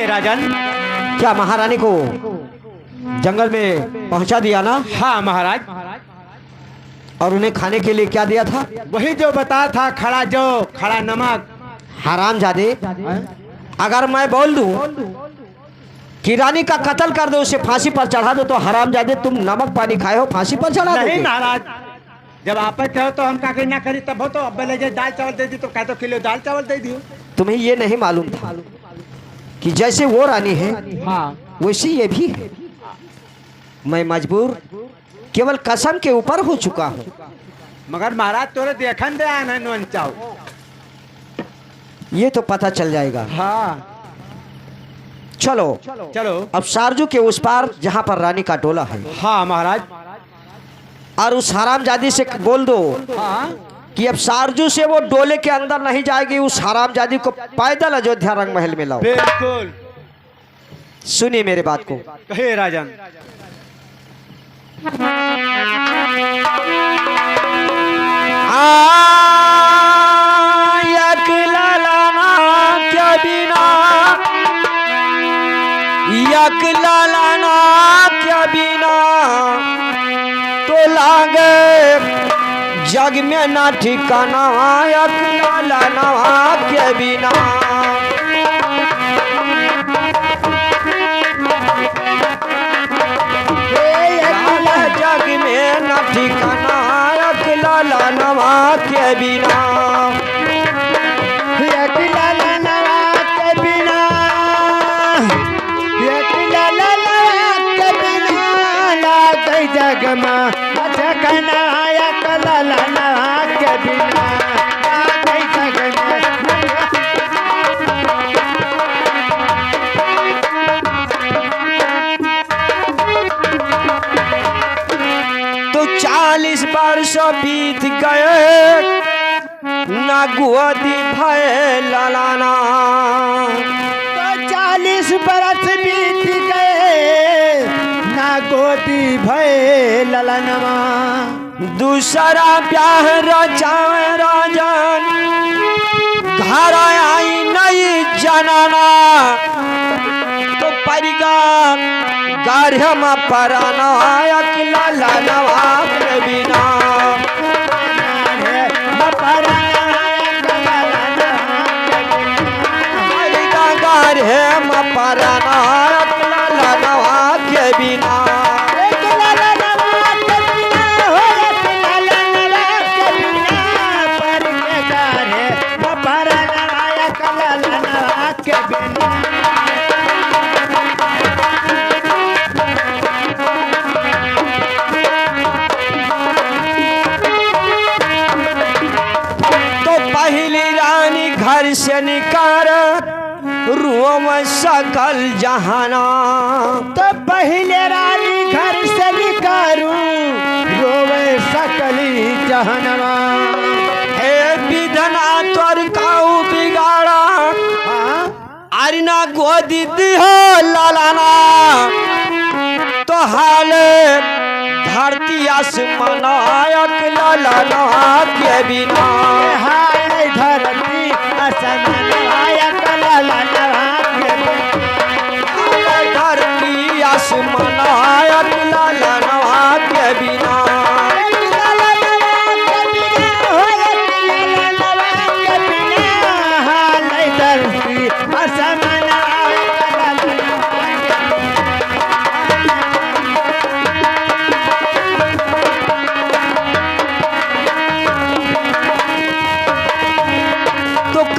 राजन। क्या महारानी को जंगल में पहुंचा दिया ना? हाँ महाराज। और उन्हें खाने के लिए क्या दिया था? वही जो बताया था, खड़ा नमक। हरामजादे, अगर मैं बोल दूं कि रानी का कत्ल कर दो, उसे फांसी पर चढ़ा दो, तो हरामजादे तुम नमक पानी खाए हो, फांसी पर चढ़ा दो? नहीं महाराज, जब आप कहो तो हम का ना करी, तब हो तो अब ले जाए दाल चावल दे दी, तो कह तो किलो दाल चावल दे दियो। तुम्हें ये नहीं मालूम था कि जैसे वो रानी है हाँ वैसी ये भी है। मैं मजबूर केवल कसम के ऊपर हो चुका हूँ। मगर महाराज तोरे देखन दे आना नोन चाव। ये तो पता चल जाएगा। हाँ चलो चलो। अब सारजू के उस पार जहाँ पर रानी का टोला है, हाँ महाराज। और उस हरामजादी से बोल दो हाँ कि अब सारजू से वो डोले के अंदर नहीं जाएगी, उस हरामजादी को पैदल अयोध्या रंग महल में लाओ। बिल्कुल। सुनिए मेरे बात को। कहे राजन। लाना क्या बिना तो लागे जग में ना ठिकाना, लाना के बिना। जग में ना ठिकाना, लाना के बिना। जगमा ठिकाना लाना के बिना। तो 40 वर्ष बीत गए ना गोदी भय लाना। तो 40 बरस बीत गए ना गोदी भय ललनवा। दूसरा ब्याह रचाए राजन, घर आई नहीं जनाना। तो परिगा गाढ़म पराना, लानवा के बिना। परिगा गाढ़म पराना, लानवा के बिना। घर से निकार रूम सकल जहाना। तो पहले रानी घर से निकारू रोवे सकली जहनवा। हे विधना तोर काऊ बिगाड़ा, अरिना गोदी दिहो लालाना। तो हाल धरती आसमाना, लाना के बिना। धरती धरती आसमाना, लाना के बिना।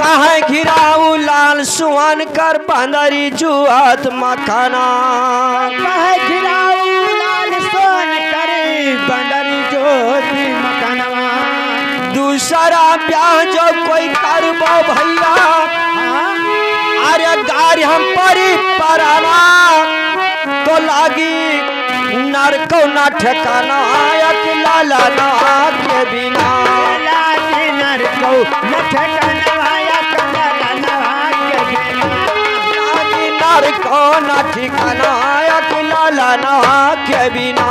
कहाँ घिराऊ लाल सुहान कर बंदरी जुआत मखाना। कहाँ घिराऊ लाल सुहान कर बंदरी जुआत मखाना। दूसरा ब्याह जो कोई करबो भैया, अरे गारी हम परी पराना। तो लागी नरको न ठिकाना, लाना के बिना। नरको न ठिकाना, को न ठिकाना, लाना के बिना।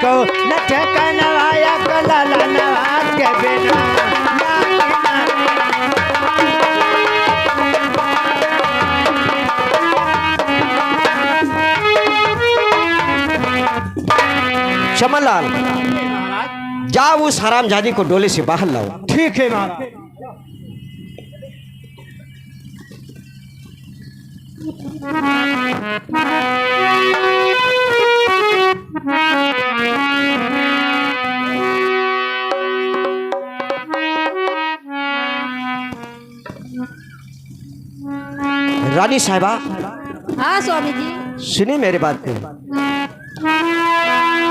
को न ठिकाना, लाना के बिना। चमनलाल महाराज जा उस हरामजादी को डोले से बाहर लाओ। ठीक है महाराज। रानी साहिबा हाँ स्वामी जी। सुनिए मेरी बात को।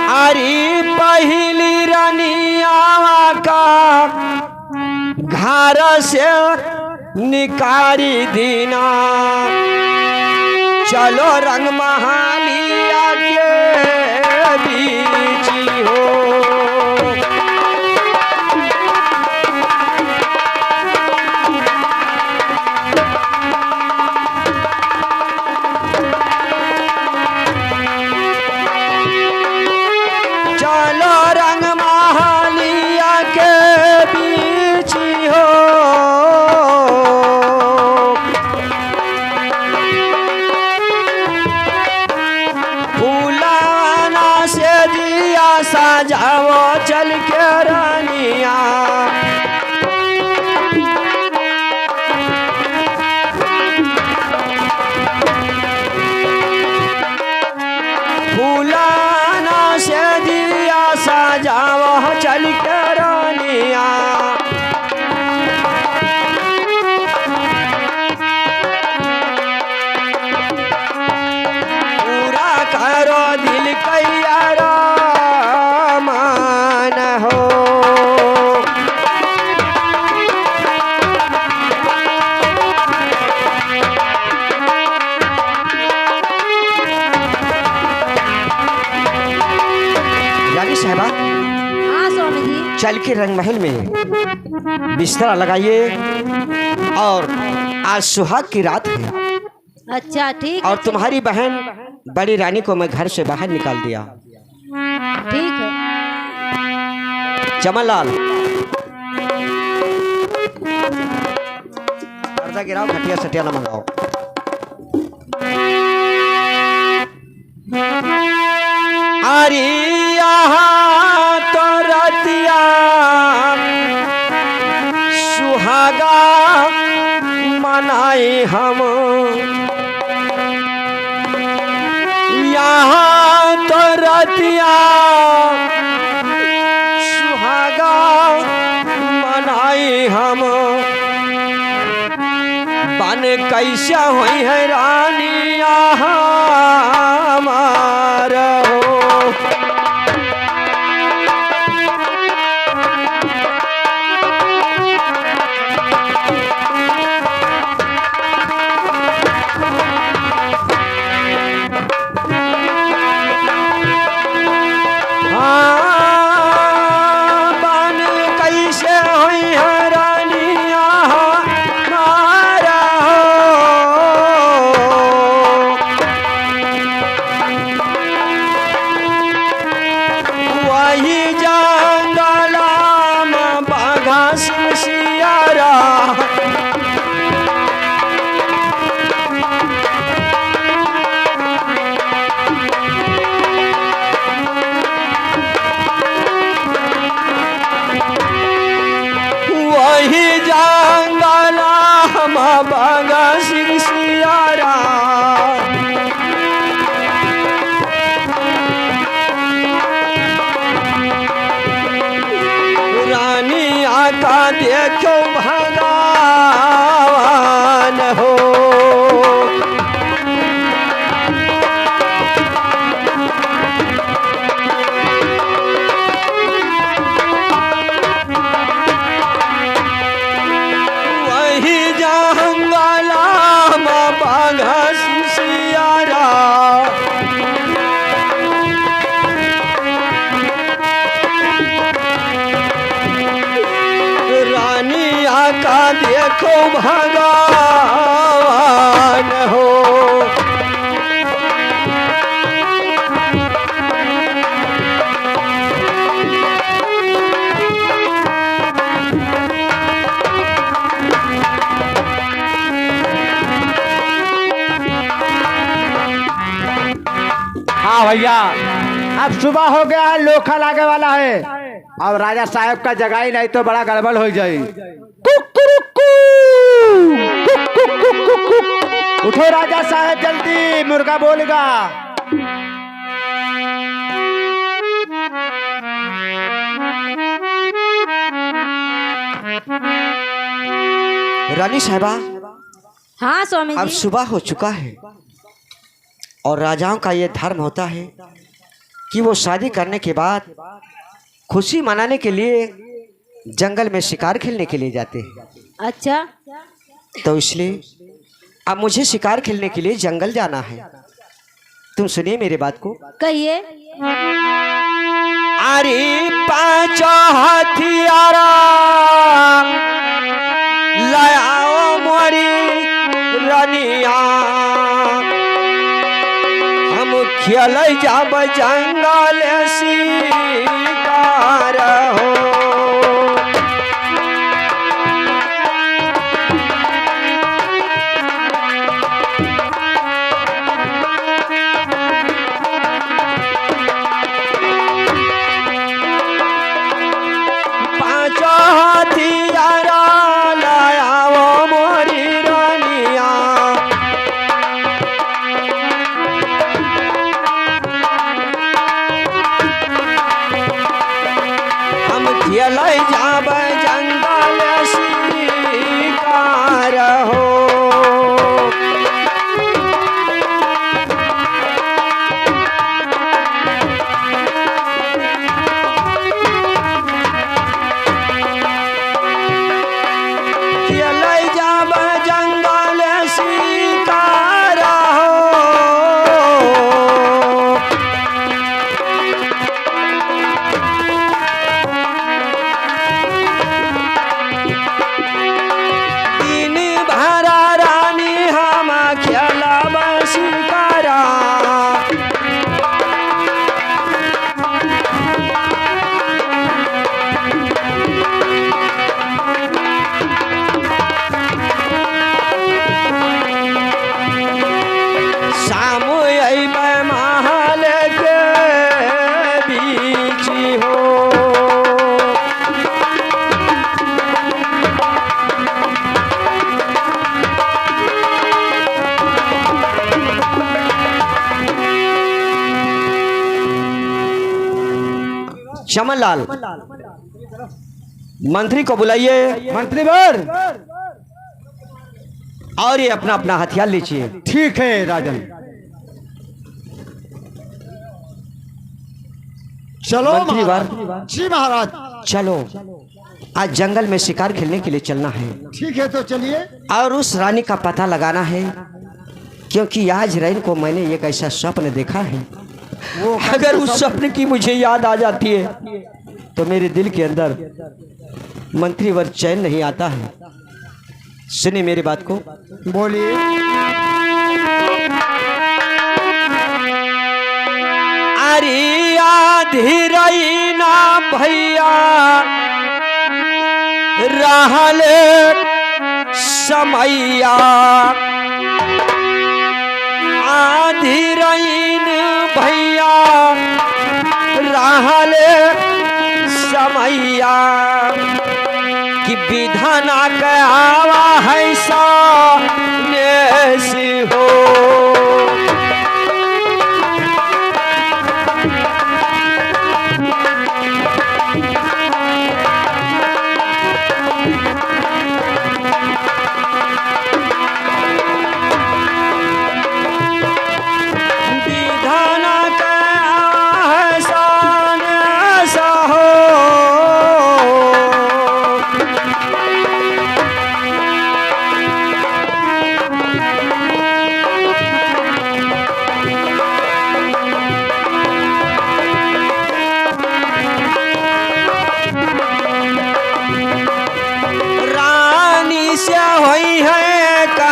अरे पहली रानी आवा का घर से निकारी दीना, चलो रंग महालिया के बीच हो। चलो रंग महालिया के बीच हो। फूलाना से दिया सजाओ चल के रानिया, फूलाना से दिया सजाओ चल के रानिया। पूरा करो दिल कैयारा मान हो। रानी साहिबा हाँ स्वामी जी। चल के रंग महल में बिस्तरा लगाइए और आज सुहाग की रात है अच्छा ठीक है। और तुम्हारी बहन बड़ी रानी को मैं घर से बाहर निकाल दिया। ठीक है। चमनलाल पर्दा गिराओ, खटिया सटिया न मंगाओ। अरे यहाँ तो रतिया सुहागा मनाए हम, यहाँ तो रतिया सुहागा मनाए हम। बन कैसे हुई है रानिया हमार हो। बन कैसे हुई है रानिया हमारा हो। वही जंगला में बाघा सियारा, वही जंगला में बाघा सियारा। रानी आका देखो भगवान हो। वही जंगला में बाघा सियारा, रानी आका देखो भगवान हो। हाँ भैया अब सुबह हो गया है, लोखा लागे वाला है। अब राजा साहब का जगह ही नहीं तो बड़ा गड़बड़ हो जाए। उठो राजा साहब जल्दी, मुर्गा बोलेगा। रानी साहिबा, हाँ स्वामी अब जी। सुबह हो चुका है और राजाओं का ये धर्म होता है कि वो शादी करने के बाद खुशी मनाने के लिए जंगल में शिकार खेलने के लिए जाते हैं। अच्छा, तो इसलिए अब मुझे शिकार खेलने के लिए जंगल जाना है। तुम सुनिए मेरी बात को। कहिए। अरे पांचों हथियारा लाओ मोरी रनिया, हम खेल जाब जंगल शिकार हो। चमन लाल, मंत्री को बुलाइए। मंत्री बर, और ये अपना अपना हथियार लीजिए। ठीक है राजन। चलो मंत्री वर, जी महाराज। चलो आज जंगल में शिकार खेलने के लिए चलना है। ठीक है तो चलिए। और उस रानी का पता लगाना है, क्योंकि आज रानी को मैंने एक ऐसा स्वप्न देखा है, अगर उस स्वप्न की मुझे याद आ जाती है तो मेरे दिल के अंदर मंत्रीवर चैन नहीं आता है। सुनिए मेरी बात को। बोलिए। अरे आधी रही ना भैया रहल समैया, आधी रहीन भैया रहल समैया, कि विधाना के आवा है सामने हो।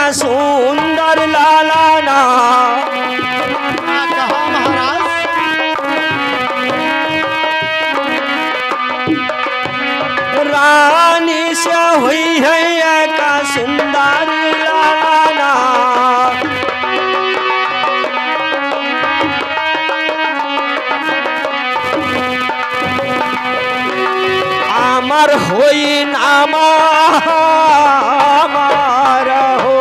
सुंदर लालाना कहा महाराज। रानी से हुई है का सुंदर लालाना, अमर होई नाम हमारा हो।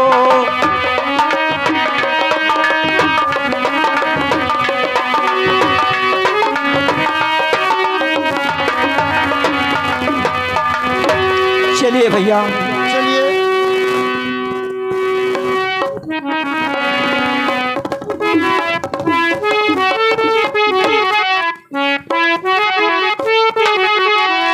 चलिए भैया